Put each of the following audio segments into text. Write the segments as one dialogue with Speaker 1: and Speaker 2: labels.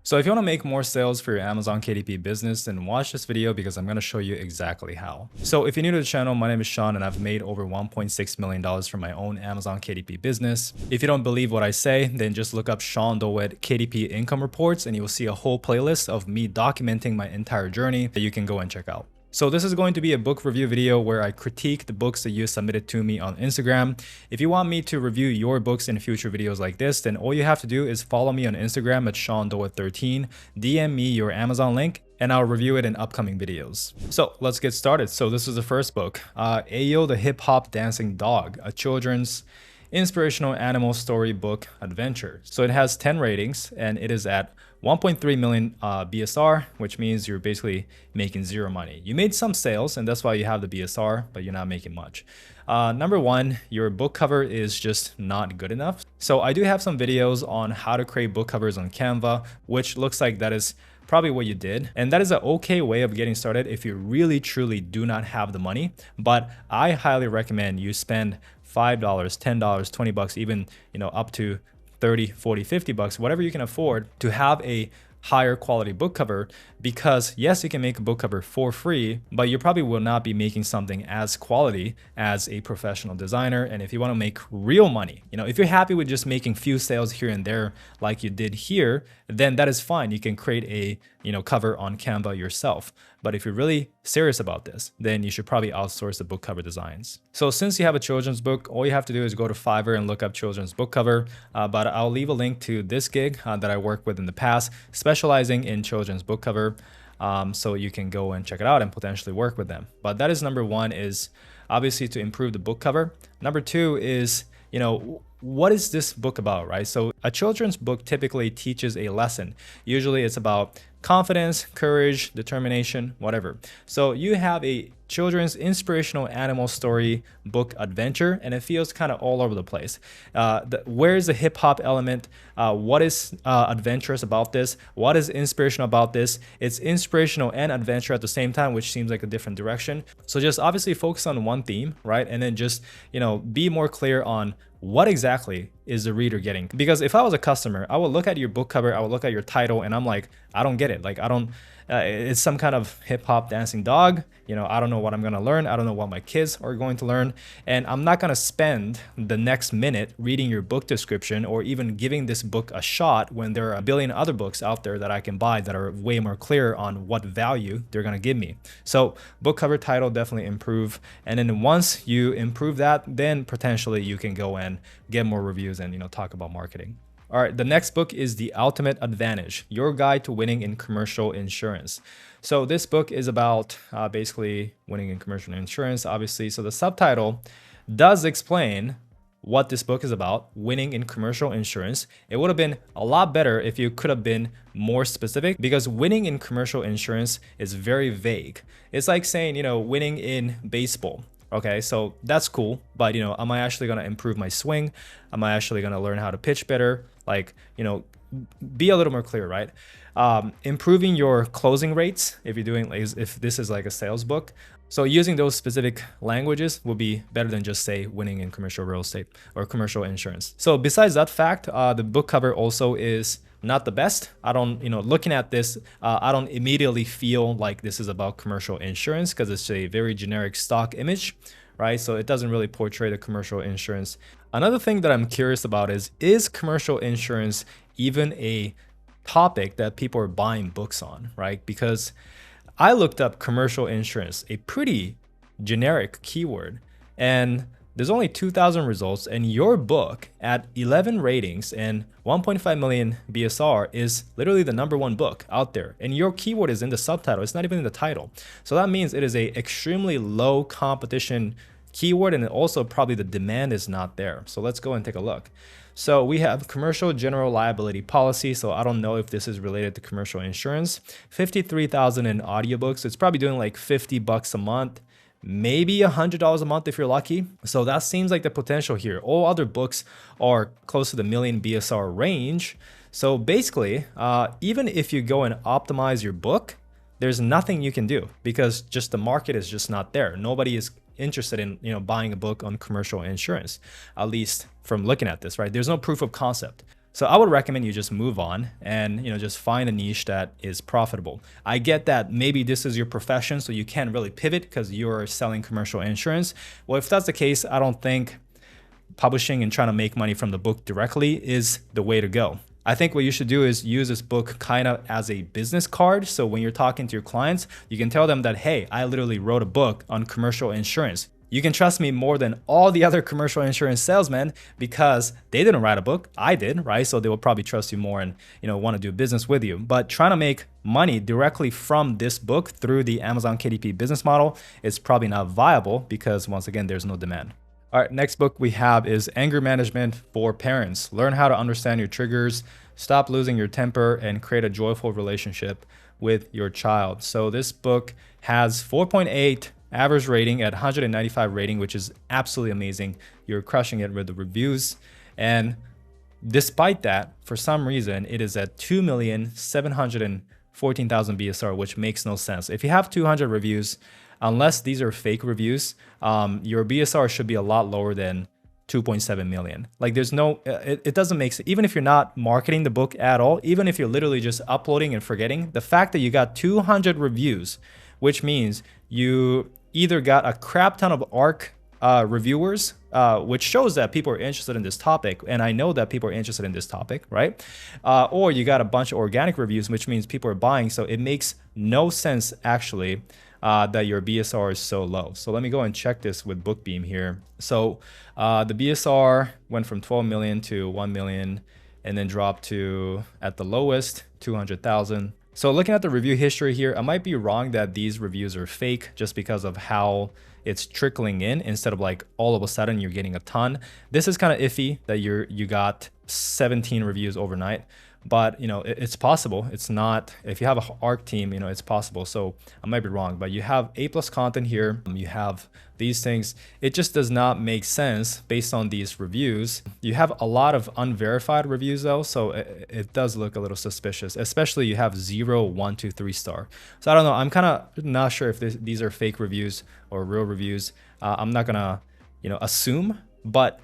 Speaker 1: So if you want to make more sales for your Amazon KDP business, then watch this video because I'm going to show you exactly how. So if you're new to the channel, my name is Sean and I've made over $1.6 million from my own Amazon KDP business. If you don't believe what I say, then just look up Sean Dowett KDP income reports and you will see a whole playlist of me documenting my entire journey that you can go and check out. So this is going to be a book review video where I critique the books that you submitted to me on Instagram. If you want me to review your books in future videos like this, then all you have to do is follow me on Instagram at SeanDowett13, DM me your Amazon link, and I'll review it in upcoming videos. So let's get started. So this is the first book, Ayo the Hip Hop Dancing Dog, a children's inspirational animal story book adventure. So it has 10 ratings and it is at 1.3 million BSR, which means you're basically making zero money. You made some sales and that's why you have the BSR, but you're not making much. Number one, your book cover is just not good enough. So I do have some videos on how to create book covers on Canva, which looks like that is probably what you did. And that is an okay way of getting started if you really truly do not have the money. But I highly recommend you spend $5, $10, 20 bucks, even, up to 30, 40, 50 bucks, whatever you can afford to have a higher quality book cover, because yes, you can make a book cover for free, but you probably will not be making something as quality as a professional designer. And if you want to make real money, if you're happy with just making few sales here and there like you did here, then that is fine. You can create a cover on Canva yourself. But if you're really serious about this, then you should probably outsource the book cover designs. So since you have a children's book, all you have to do is go to Fiverr and look up children's book cover. But I'll leave a link to this gig that I worked with in the past, specializing in children's book cover. So you can go and check it out and potentially work with them. But that is number one, is obviously to improve the book cover. Number two is, what is this book about, right? So a children's book typically teaches a lesson. Usually it's about confidence, courage, determination, whatever. So you have a children's inspirational animal story book adventure, and it feels kind of all over the place. Where's the hip hop element? What is adventurous about this? What is inspirational about this? It's inspirational and adventure at the same time, which seems like a different direction. So just obviously focus on one theme, right? And then just, be more clear on what exactly is the reader getting? Because if I was a customer, I would look at your book cover, I would look at your title, and I'm like, I don't get it. Like, it's some kind of hip hop dancing dog. I don't know what I'm going to learn. I don't know what my kids are going to learn. And I'm not going to spend the next minute reading your book description or even giving this book a shot when there are a billion other books out there that I can buy that are way more clear on what value they're going to give me. So book cover, title, definitely improve. And then once you improve that, then potentially you can go and get more reviews and, talk about marketing. All right, the next book is The Ultimate Advantage, Your Guide to Winning in Commercial Insurance. So this book is about basically winning in commercial insurance, obviously. So the subtitle does explain what this book is about, winning in commercial insurance. It would have been a lot better if you could have been more specific, because winning in commercial insurance is very vague. It's like saying, winning in baseball. Okay, so that's cool, but am I actually gonna improve my swing? Am I actually gonna learn how to pitch better? Like, be a little more clear, right? Improving your closing rates if you're doing, if this is like a sales book. So using those specific languages will be better than just say winning in commercial real estate or commercial insurance. So besides that fact, the book cover also is not the best. I don't, looking at this, I don't immediately feel like this is about commercial insurance because it's a very generic stock image, right? So it doesn't really portray the commercial insurance. Another thing that I'm curious about is commercial insurance even a topic that people are buying books on, right? Because I looked up commercial insurance, a pretty generic keyword, and there's only 2,000 results, and your book at 11 ratings and 1.5 million BSR is literally the #1 book out there. And your keyword is in the subtitle. It's not even in the title. So that means it is a extremely low competition keyword, and also probably the demand is not there. So let's go and take a look. So we have commercial general liability policy. So I don't know if this is related to commercial insurance. 53,000 in audiobooks. It's probably doing like 50 bucks a month. Maybe $100 a month if you're lucky. So that seems like the potential here. All other books are close to the million BSR range. So basically, even if you go and optimize your book, there's nothing you can do because just the market is just not there. Nobody is interested in buying a book on commercial insurance, at least from looking at this, right? There's no proof of concept. So I would recommend you just move on and just find a niche that is profitable. I get that maybe this is your profession, so you can't really pivot because you're selling commercial insurance. Well, if that's the case, I don't think publishing and trying to make money from the book directly is the way to go. I think what you should do is use this book kind of as a business card. So when you're talking to your clients, you can tell them that, hey, I literally wrote a book on commercial insurance. You can trust me more than all the other commercial insurance salesmen because they didn't write a book. I did, right? So they will probably trust you more and want to do business with you. But trying to make money directly from this book through the Amazon KDP business model is probably not viable because once again, there's no demand. All right, next book we have is Anger Management for Parents. Learn how to understand your triggers, stop losing your temper, and create a joyful relationship with your child. So this book has 4.8 average rating at 195 rating, which is absolutely amazing. You're crushing it with the reviews. And despite that, for some reason, it is at 2,714,000 BSR, which makes no sense. If you have 200 reviews, unless these are fake reviews, your BSR should be a lot lower than 2.7 million. Like there's no, it doesn't make sense. Even if you're not marketing the book at all, even if you're literally just uploading and forgetting, the fact that you got 200 reviews, which means you either got a crap ton of ARC reviewers, which shows that people are interested in this topic. And I know that people are interested in this topic, right? Or you got a bunch of organic reviews, which means people are buying. So it makes no sense actually that your BSR is so low. So let me go and check this with BookBeam here. So the BSR went from 12 million to 1 million and then dropped to, at the lowest, 200,000. So looking at the review history here, I might be wrong that these reviews are fake just because of how it's trickling in instead of like all of a sudden you're getting a ton. This is kind of iffy that you got 17 reviews overnight. But it's possible. It's not, if you have an ARC team, it's possible. So I might be wrong, but you have A+ content here. You have these things. It just does not make sense based on these reviews. You have a lot of unverified reviews though, so it does look a little suspicious, especially you have 0, 1, 2, 3 star. So I don't know. I'm kind of not sure if these are fake reviews or real reviews. I'm not gonna, assume, but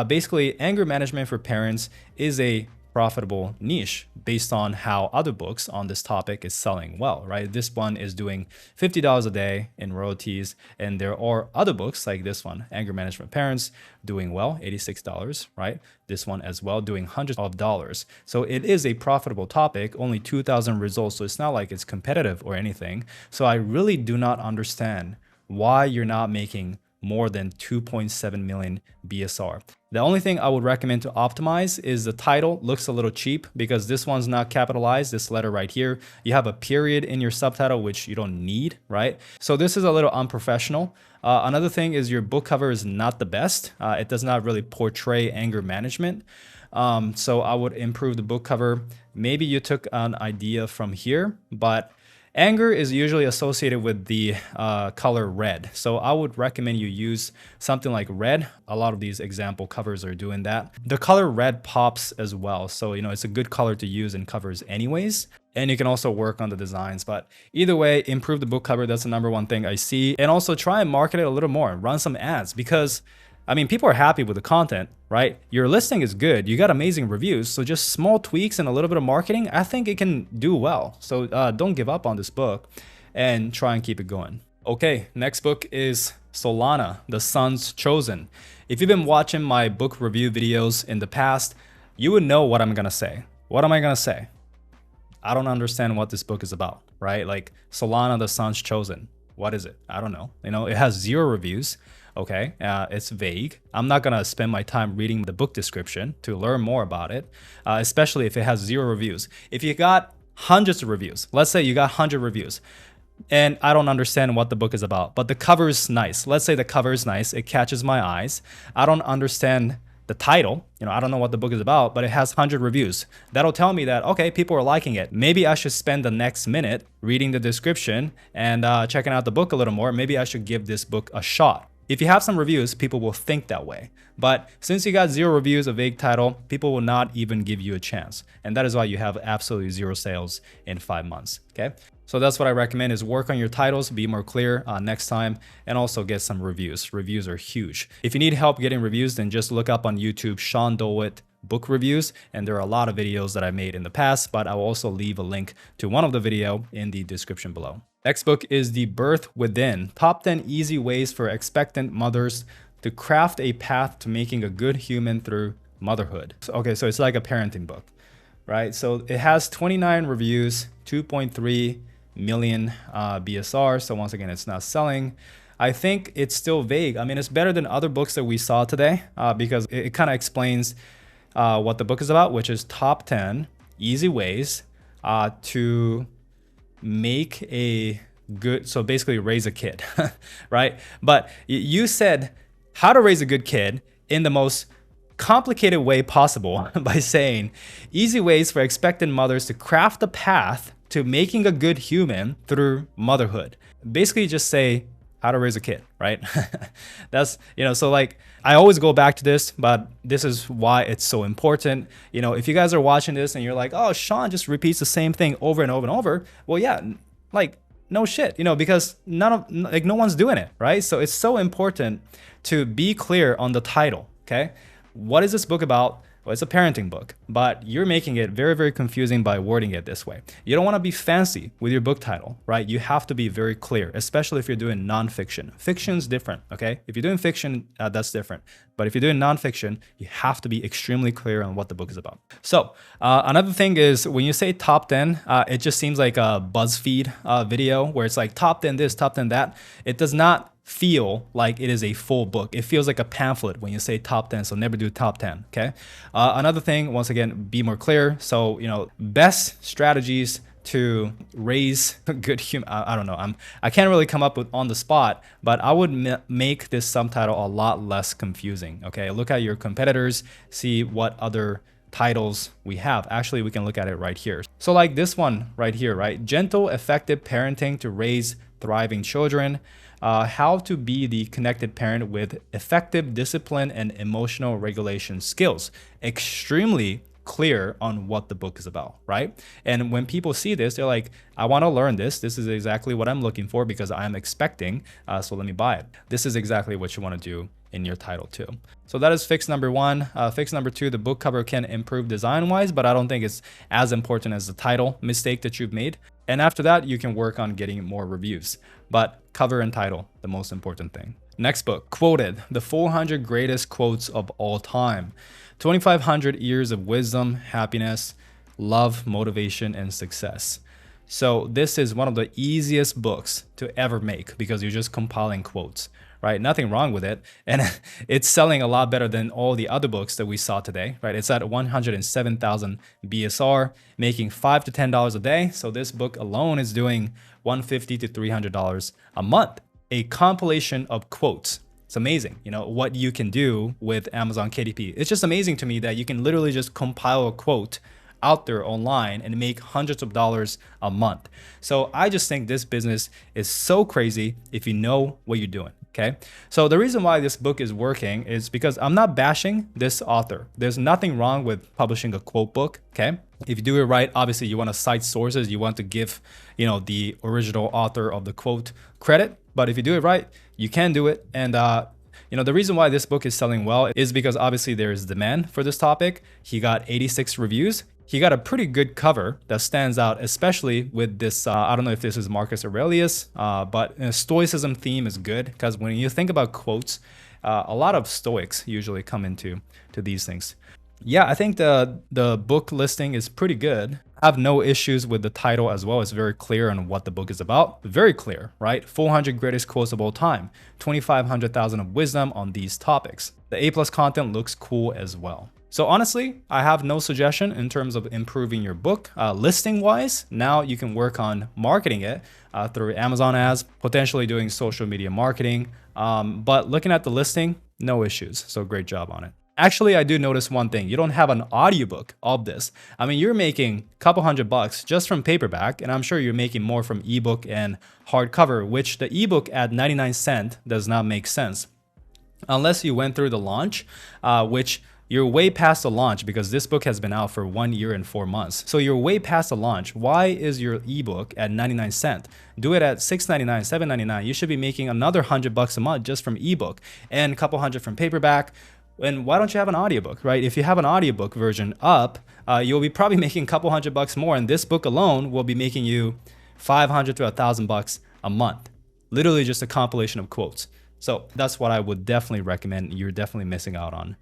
Speaker 1: basically Anger Management for Parents is a profitable niche based on how other books on this topic is selling well, right? This one is doing $50 a day in royalties, and there are other books like this one, Anger Management Parents, doing well, $86, right? This one as well, doing hundreds of dollars. So it is a profitable topic, only 2,000 results, so it's not like it's competitive or anything. So I really do not understand why you're not making more than 2.7 million BSR. The only thing I would recommend to optimize is the title looks a little cheap because this one's not capitalized, this letter right here. You have a period in your subtitle, which you don't need, right? So this is a little unprofessional. Another thing is your book cover is not the best. It does not really portray anger management. So I would improve the book cover. Maybe you took an idea from here, but anger is usually associated with the color red. So I would recommend you use something like red. A lot of these example covers are doing that. The color red pops as well. So, it's a good color to use in covers anyways. And you can also work on the designs. But either way, improve the book cover. That's the #1 thing I see. And also try and market it a little more. Run some ads because people are happy with the content, right? Your listing is good. You got amazing reviews. So just small tweaks and a little bit of marketing, I think it can do well. So don't give up on this book and try and keep it going. Okay, next book is Solana, The Sun's Chosen. If you've been watching my book review videos in the past, you would know what I'm going to say. What am I going to say? I don't understand what this book is about, right? Like Solana, The Sun's Chosen. What is it? I don't know. It has 0 reviews. Okay, it's vague. I'm not gonna spend my time reading the book description to learn more about it, especially if it has 0 reviews. If you got hundreds of reviews, let's say you got 100 reviews, and I don't understand what the book is about, but the cover is nice. Let's say the cover is nice, it catches my eyes. I don't understand the title, I don't know what the book is about, but it has 100 reviews. That'll tell me that, okay, people are liking it. Maybe I should spend the next minute reading the description and checking out the book a little more. Maybe I should give this book a shot. If you have some reviews, people will think that way. But since you got 0 reviews, a vague title, people will not even give you a chance. And that is why you have absolutely 0 sales in 5 months, okay? So that's what I recommend is work on your titles, be more clear next time, and also get some reviews. Reviews are huge. If you need help getting reviews, then just look up on YouTube, Sean Dowett book reviews, and there are a lot of videos that I made in the past, but I'll also leave a link to one of the video in the description below. Next book is The Birth Within, Top 10 Easy Ways for Expectant Mothers to Craft a Path to Making a Good Human Through Motherhood. Okay, so it's like a parenting book, right? So it has 29 reviews, 2.3 million BSR. So once again, it's not selling. I think it's still vague. I mean, it's better than other books that we saw today because it kind of explains what the book is about, which is top 10 easy ways to make a good, so basically raise a kid, right? But you said how to raise a good kid in the most complicated way possible by saying easy ways for expectant mothers to craft a path to making a good human through motherhood. Basically just say how to raise a kid, right? That's, so like, I always go back to this, but this is why it's so important. If you guys are watching this and you're like, oh, Sean just repeats the same thing over and over and over. Well, yeah, like no shit, because no one's doing it, right? So it's so important to be clear on the title, okay? What is this book about? Well, it's a parenting book, but you're making it very, very confusing by wording it this way. You don't want to be fancy with your book title, right? You have to be very clear, especially if you're doing nonfiction. Fiction's different, okay? If you're doing fiction, that's different. But if you're doing nonfiction, you have to be extremely clear on what the book is about. So another thing is when you say top 10, it just seems like a BuzzFeed video where it's like top 10 this, top 10 that. It does not feel like it is a full book. It feels like a pamphlet when you say top 10, so never do top 10, okay? Another thing, once again, be more clear. So, best strategies to raise a good human. I don't know. I can't really come up with on the spot, but I would make this subtitle a lot less confusing, okay? Look at your competitors, see what other titles we have. Actually, we can look at it right here. So like this one right here, right? Gentle, effective parenting to raise thriving children. How to be the connected parent with effective discipline and emotional regulation skills. Extremely clear on what the book is about, right? And when people see this, they're like, I want to learn this. This is exactly what I'm looking for because I'm expecting, so let me buy it. This is exactly what you want to do in your title too. So that is fix number one. Fix number two, the book cover can improve design-wise, but I don't think it's as important as the title mistake that you've made. And after that, you can work on getting more reviews. But cover and title, the most important thing. Next book, Quoted, the 400 greatest quotes of all time. 2,500 years of wisdom, happiness, love, motivation, and success. So this is one of the easiest books to ever make because you're just compiling quotes, right? Nothing wrong with it. And it's selling a lot better than all the other books that we saw today, right? It's at 107,000 BSR, making $5 to $10 a day. So this book alone is doing $150 to $300 a month. A compilation of quotes. It's amazing, what you can do with Amazon KDP. It's just amazing to me that you can literally just compile a quote out there online and make hundreds of dollars a month. So I just think this business is so crazy if you know what you're doing, okay? So the reason why this book is working is because I'm not bashing this author. There's nothing wrong with publishing a quote book, okay? If you do it right, obviously you want to cite sources. You want to give, the original author of the quote credit. But if you do it right, you can do it. And the reason why this book is selling well is because obviously there is demand for this topic. He got 86 reviews. He got a pretty good cover that stands out, especially with this, I don't know if this is Marcus Aurelius, but Stoicism theme is good because when you think about quotes, a lot of Stoics usually come into these things. Yeah, I think the book listing is pretty good. I have no issues with the title as well. It's very clear on what the book is about. Very clear, right? 400 greatest quotes of all time, 2,500,000 of wisdom on these topics. The A+ content looks cool as well. So honestly, I have no suggestion in terms of improving your book. Listing wise, now you can work on marketing it through Amazon ads, potentially doing social media marketing. But looking at the listing, no issues. So great job on it. Actually, I do notice one thing. You don't have an audiobook of this. I mean, you're making a couple $100 just from paperback, and I'm sure you're making more from ebook and hardcover, which the ebook at 99 cents does not make sense. Unless you went through the launch, which you're way past the launch because this book has been out for 1 year and 4 months. So you're way past the launch. Why is your ebook at 99 cents? Do it at $6.99, $7.99. You should be making another $100 a month just from ebook and a couple hundred from paperback. And why don't you have an audiobook, right? If you have an audiobook version up, you'll be probably making a couple $100 more, and this book alone will be making you $500 to $1,000 a month. Literally just a compilation of quotes. So that's what I would definitely recommend. You're definitely missing out on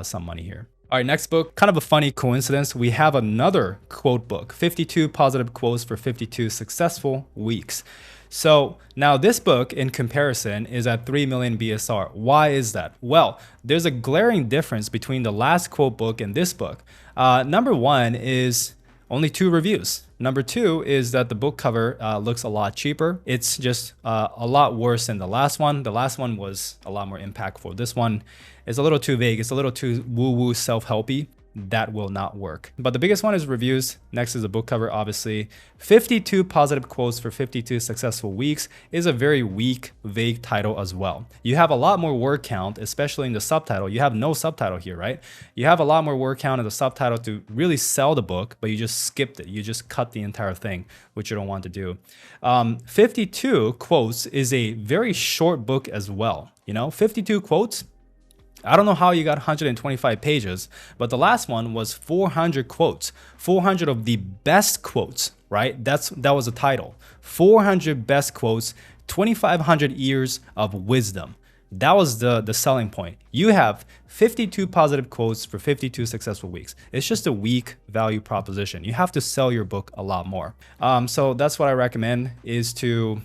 Speaker 1: some money here. All right, next book, kind of a funny coincidence. We have another quote book, 52 positive quotes for 52 successful weeks. So now this book in comparison is at 3 million BSR. Why is that? Well, there's a glaring difference between the last quote book and this book. Number one is only 2 reviews. Number 2 is that the book cover looks a lot cheaper. It's just a lot worse than the last one. The last one was a lot more impactful. This one is a little too vague. It's a little too woo-woo self-helpy. That will not work. But the biggest one is reviews. Next is the book cover, obviously. 52 positive quotes for 52 successful weeks is a very weak, vague title as well. You have a lot more word count, especially in the subtitle. You have no subtitle here, right? You have a lot more word count in the subtitle to really sell the book, but you just skipped it. You just cut the entire thing, which you don't want to do. 52 quotes is a very short book as well. 52 quotes. I don't know how you got 125 pages, but the last one was 400 quotes, 400 of the best quotes, right? That was the title. 400 best quotes, 2,500 years of wisdom. That was the selling point. You have 52 positive quotes for 52 successful weeks. It's just a weak value proposition. You have to sell your book a lot more. So that's what I recommend, is to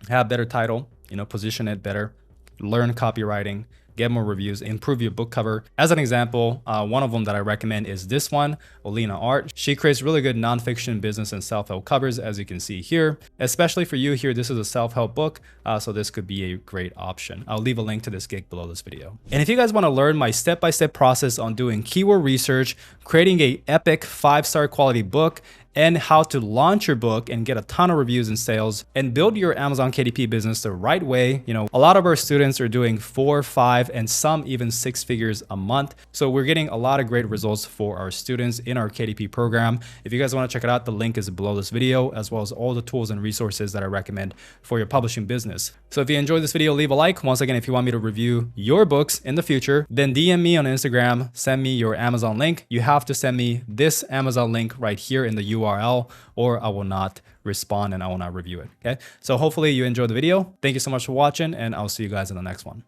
Speaker 1: have better title, position it better, learn copywriting, get more reviews, improve your book cover. As an example, one of them that I recommend is this one, Olina Art. She creates really good nonfiction, business, and self-help covers, as you can see here. Especially for you here, this is a self-help book, so this could be a great option. I'll leave a link to this gig below this video. And if you guys want to learn my step-by-step process on doing keyword research, creating a epic 5-star quality book, and how to launch your book and get a ton of reviews and sales and build your Amazon KDP business the right way. A lot of our students are doing 4, 5, and some even 6 figures a month. So we're getting a lot of great results for our students in our KDP program. If you guys want to check it out, the link is below this video, as well as all the tools and resources that I recommend for your publishing business. So if you enjoyed this video, leave a like. Once again, if you want me to review your books in the future, then DM me on Instagram, send me your Amazon link. You have to send me this Amazon link right here in the URL, or I will not respond and I will not review it. Okay. So hopefully you enjoyed the video. Thank you so much for watching, and I'll see you guys in the next one.